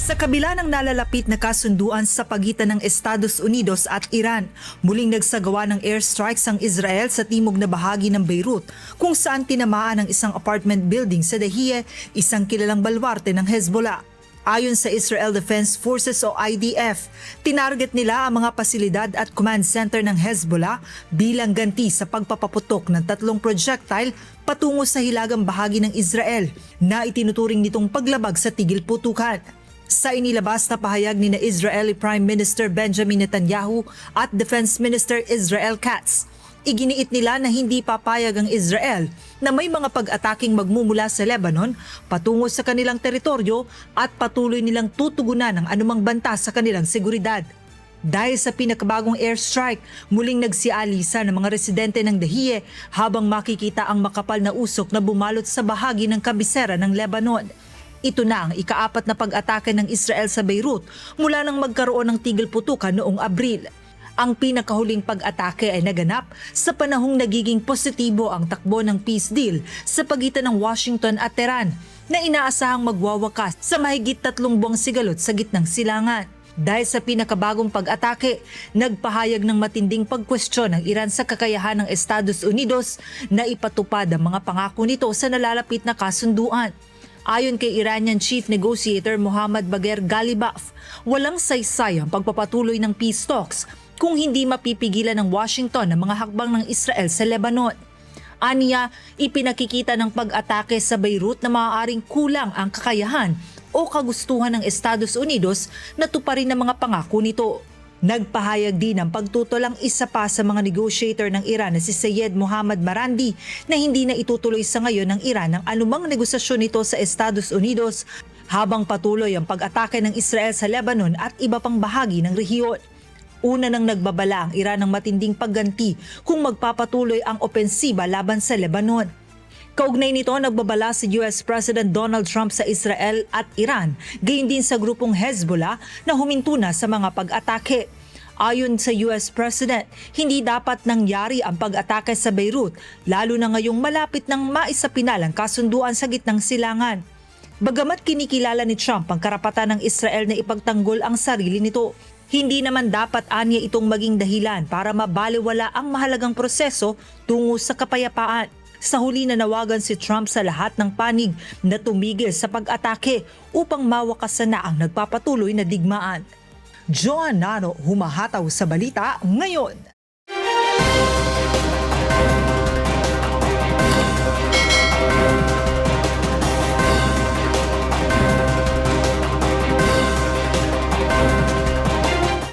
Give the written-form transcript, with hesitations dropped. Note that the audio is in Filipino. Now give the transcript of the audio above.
Sa kabila ng nalalapit na kasunduan sa pagitan ng Estados Unidos at Iran, muling nagsagawa ng airstrikes ang Israel sa timog na bahagi ng Beirut, kung saan tinamaan ang isang apartment building sa Dahieh, isang kilalang baluarte ng Hezbollah. Ayon sa Israel Defense Forces o IDF, tinarget nila ang mga pasilidad at command center ng Hezbollah bilang ganti sa pagpapaputok ng 3 projectile patungo sa hilagang bahagi ng Israel na itinuturing nitong paglabag sa tigil putukan. Sa inilabas na pahayag ni na Israeli Prime Minister Benjamin Netanyahu at Defense Minister Israel Katz, iginiit nila na hindi papayag ang Israel na may mga pag-ataking magmumula sa Lebanon patungo sa kanilang teritoryo at patuloy nilang tutugunan ang anumang banta sa kanilang seguridad. Dahil sa pinakabagong airstrike, muling nagsialisa ng mga residente ng Dahieh habang makikita ang makapal na usok na bumalot sa bahagi ng kabisera ng Lebanon. Ito na ang ika-4 na pag-atake ng Israel sa Beirut mula nang magkaroon ng tigil putukan noong Abril. Ang pinakahuling pag-atake ay naganap sa panahong nagiging positibo ang takbo ng peace deal sa pagitan ng Washington at Tehran na inaasahang magwawakas sa mahigit 3 buwang sigalot sa gitnang silangan. Dahil sa pinakabagong pag-atake, nagpahayag ng matinding pagkwestiyon ng Iran sa kakayahan ng Estados Unidos na ipatupad ang mga pangako nito sa nalalapit na kasunduan. Ayon kay Iranian Chief Negotiator Mohammad Bagher Ghalibaf, walang saysay ang pagpapatuloy ng peace talks kung hindi mapipigilan ng Washington ang mga hakbang ng Israel sa Lebanon. Aniya, ipinakikita ng pag-atake sa Beirut na maaaring kulang ang kakayahan o kagustuhan ng Estados Unidos na tuparin ang mga pangako nito. Nagpahayag din ng pagtutol ang isa pa sa mga negotiator ng Iran na si Sayed Mohammad Marandi na hindi na itutuloy sa ngayon ng Iran ang anumang negosasyon nito sa Estados Unidos habang patuloy ang pag-atake ng Israel sa Lebanon at iba pang bahagi ng rehiyon. Una nang nagbabala ang Iran ng matinding pagganti kung magpapatuloy ang opensiba laban sa Lebanon. Kaugnay nito, nagbabala si US President Donald Trump sa Israel at Iran, gayon din sa grupong Hezbollah na huminto na sa mga pag-atake. Ayon sa US President, hindi dapat nangyari ang pag-atake sa Beirut, lalo na ngayong malapit ng maisapinalang kasunduan sa gitnang silangan. Bagamat kinikilala ni Trump ang karapatan ng Israel na ipagtanggol ang sarili nito, hindi naman dapat anya itong maging dahilan para mabalewala ang mahalagang proseso tungo sa kapayapaan. Sa huli, nanawagan si Trump sa lahat ng panig na tumigil sa pag-atake upang mawakasan na ang nagpapatuloy na digmaan. Joan Nano, humahataw sa balita ngayon.